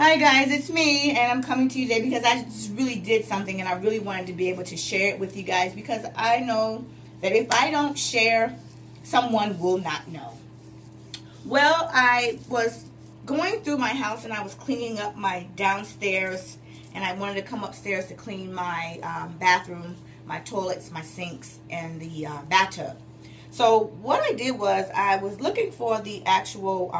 Hi guys, it's me, and I'm coming to you today because I just really did something and I really wanted to be able to share it with you guys, because I know that if I don't share, someone will not know. Well, I was going through my house and I was cleaning up my downstairs, and I wanted to come upstairs to clean my bathroom, my toilets, my sinks, and the bathtub. So what I did was I was looking for the actual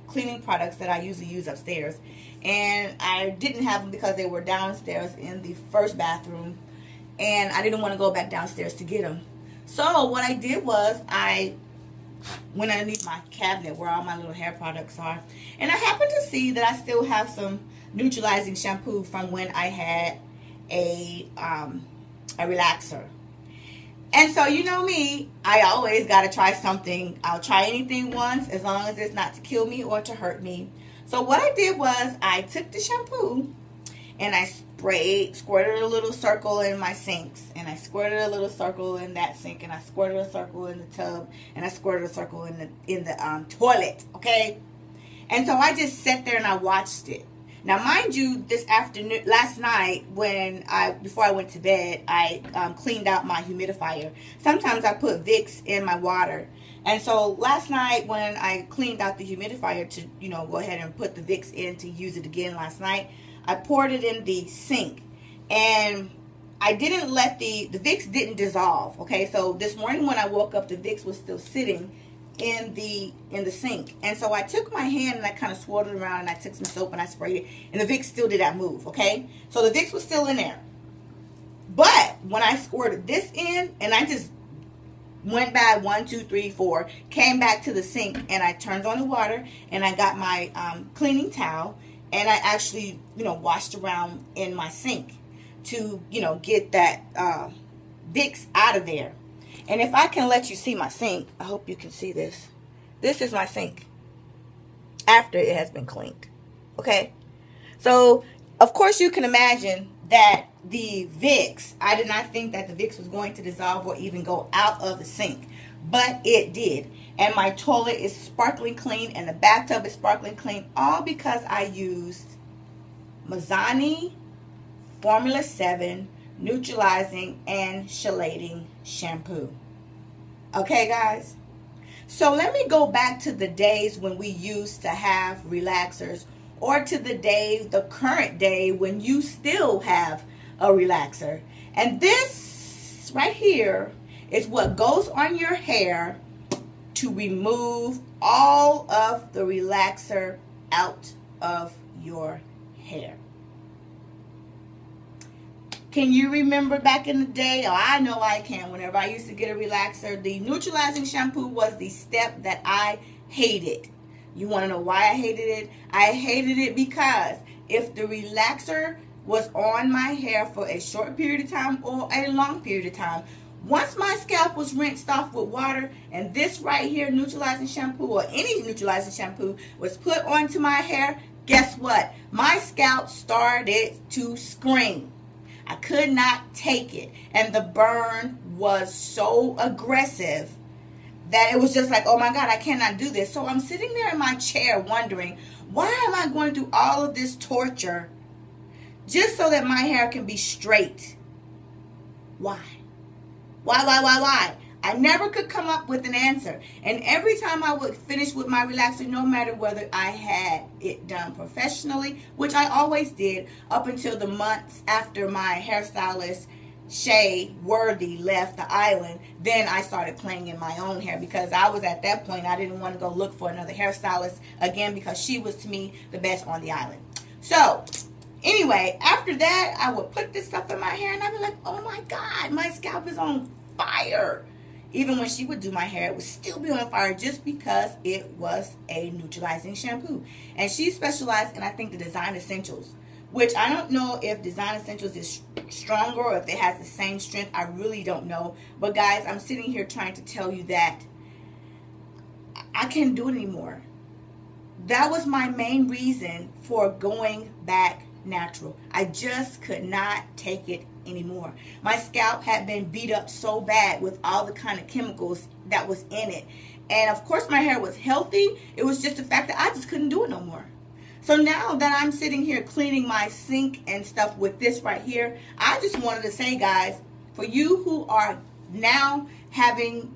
cleaning products that I usually use upstairs, and I didn't have them because they were downstairs in the first bathroom, and I didn't want to go back downstairs to get them. So what I did was I went underneath my cabinet where all my little hair products are, and I happened to see that I still have some neutralizing shampoo from when I had a relaxer. And so, you know me, I always got to try something. I'll try anything once as long as it's not to kill me or to hurt me. So what I did was I took the shampoo and I squirted a little circle in my sinks, and I squirted a little circle in that sink, and I squirted a circle in the tub, and I squirted a circle in the toilet, okay? And so I just sat there and I watched it. Now, mind you, last night, before I went to bed, I cleaned out my humidifier. Sometimes I put Vicks in my water. And so last night when I cleaned out the humidifier to, go ahead and put the Vicks in to use it again last night, I poured it in the sink. And I didn't let the Vicks didn't dissolve, okay? So this morning when I woke up, the Vicks was still sitting in the sink. And so I took my hand and I kind of swirled it around, and I took some soap and I sprayed it, and the Vicks still did not move, okay? So the Vicks was still in there. But when I squirted this in, and I just went by 1, 2, 3, 4, came back to the sink, and I turned on the water, and I got my cleaning towel, and I actually, washed around in my sink to, get that Vicks out of there. And if I can let you see my sink, I hope you can see this. This is my sink after it has been cleaned. Okay? So, of course, you can imagine that the Vicks, I did not think that the Vicks was going to dissolve or even go out of the sink. But it did. And my toilet is sparkling clean, and the bathtub is sparkling clean, all because I used Mazzani Formula 7 Neutralizing and Chelating shampoo. Okay, guys? So let me go back to the days when we used to have relaxers, or to the current day when you still have a relaxer. And this right here is what goes on your hair to remove all of the relaxer out of your hair. Can you remember back in the day? Oh, I know I can. Whenever I used to get a relaxer, the neutralizing shampoo was the step that I hated. You want to know why I hated it? I hated it because if the relaxer was on my hair for a short period of time or a long period of time, once my scalp was rinsed off with water, and this right here, neutralizing shampoo or any neutralizing shampoo, was put onto my hair, guess what? My scalp started to scream. I could not take it, and the burn was so aggressive that it was just like, oh my God, I cannot do this. So I'm sitting there in my chair wondering, why am I going through all of this torture just so that my hair can be straight? Why? Why? I never could come up with an answer. And every time I would finish with my relaxer, no matter whether I had it done professionally, which I always did up until the months after my hairstylist, Shay Worthy, left the island, then I started playing in my own hair, because I was at that point, I didn't want to go look for another hairstylist again, because she was to me the best on the island. So anyway, after that, I would put this stuff in my hair and I'd be like, oh my God, my scalp is on fire. Even when she would do my hair, it would still be on fire, just because it was a neutralizing shampoo. And she specialized in, I think, the Design Essentials, which I don't know if Design Essentials is stronger or if it has the same strength. I really don't know. But guys, I'm sitting here trying to tell you that I can't do it anymore. That was my main reason for going back natural. I just could not take it anymore. My scalp had been beat up so bad with all the kind of chemicals that was in it. And of course my hair was healthy. It was just the fact that I just couldn't do it no more. So now that I'm sitting here cleaning my sink and stuff with this right here, I just wanted to say, guys, for you who are now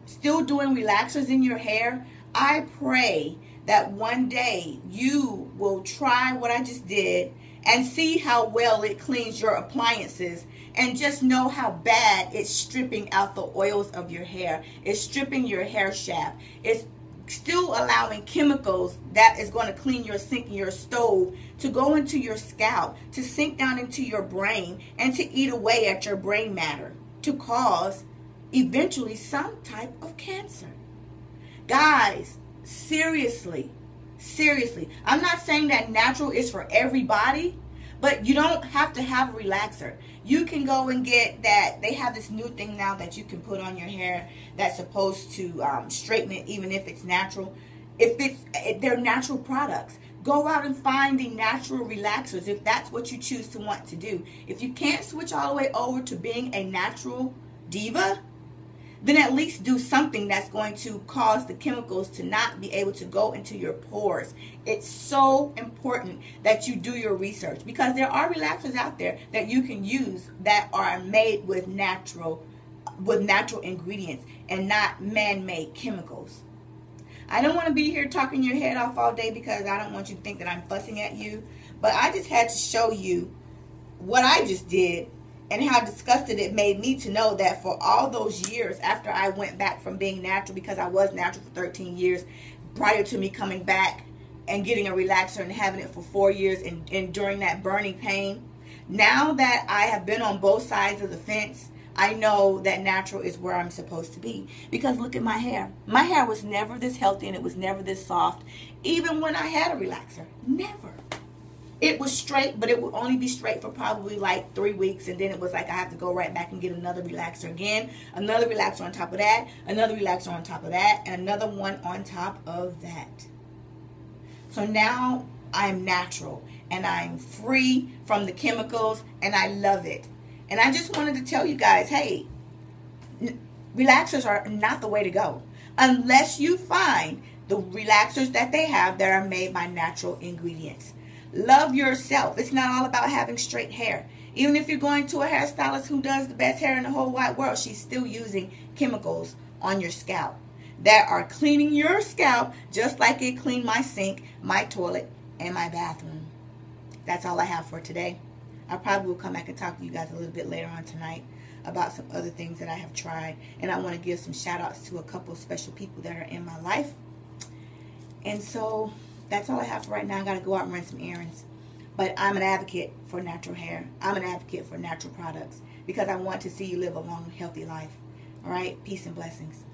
still doing relaxers in your hair, I pray that one day you will try what I just did and see how well it cleans your appliances, and just know how bad it's stripping out the oils of your hair. It's stripping your hair shaft. It's still allowing chemicals that is going to clean your sink and your stove to go into your scalp, to sink down into your brain, and to eat away at your brain matter, to cause eventually some type of cancer. Guys, seriously, I'm not saying that natural is for everybody, but you don't have to have a relaxer. You can go and get that. They have this new thing now that you can put on your hair that's supposed to straighten it, even if it's natural. If they're natural products, go out and find the natural relaxers if that's what you choose to want to do. If you can't switch all the way over to being a natural diva, then at least do something that's going to cause the chemicals to not be able to go into your pores. It's so important that you do your research, because there are relaxers out there that you can use that are made with natural ingredients and not man-made chemicals. I don't want to be here talking your head off all day, because I don't want you to think that I'm fussing at you, but I just had to show you what I just did and how disgusted it made me to know that for all those years after I went back from being natural, because I was natural for 13 years prior to me coming back and getting a relaxer and having it for 4 years and enduring that burning pain. Now that I have been on both sides of the fence, I know that natural is where I'm supposed to be. Because look at my hair. My hair was never this healthy, and it was never this soft, even when I had a relaxer. Never. It was straight, but it would only be straight for probably like 3 weeks, and then it was like I have to go right back and get another relaxer again, another relaxer on top of that, another relaxer on top of that, and another one on top of that. So now I'm natural, and I'm free from the chemicals, and I love it. And I just wanted to tell you guys, hey, relaxers are not the way to go unless you find the relaxers that they have that are made by natural ingredients. Love yourself. It's not all about having straight hair. Even if you're going to a hairstylist who does the best hair in the whole wide world, she's still using chemicals on your scalp that are cleaning your scalp just like it cleaned my sink, my toilet, and my bathroom. That's all I have for today. I probably will come back and talk to you guys a little bit later on tonight about some other things that I have tried. And I want to give some shout outs to a couple special people that are in my life. And so that's all I have for right now. I got to go out and run some errands. But I'm an advocate for natural hair. I'm an advocate for natural products, because I want to see you live a long, healthy life. All right? Peace and blessings.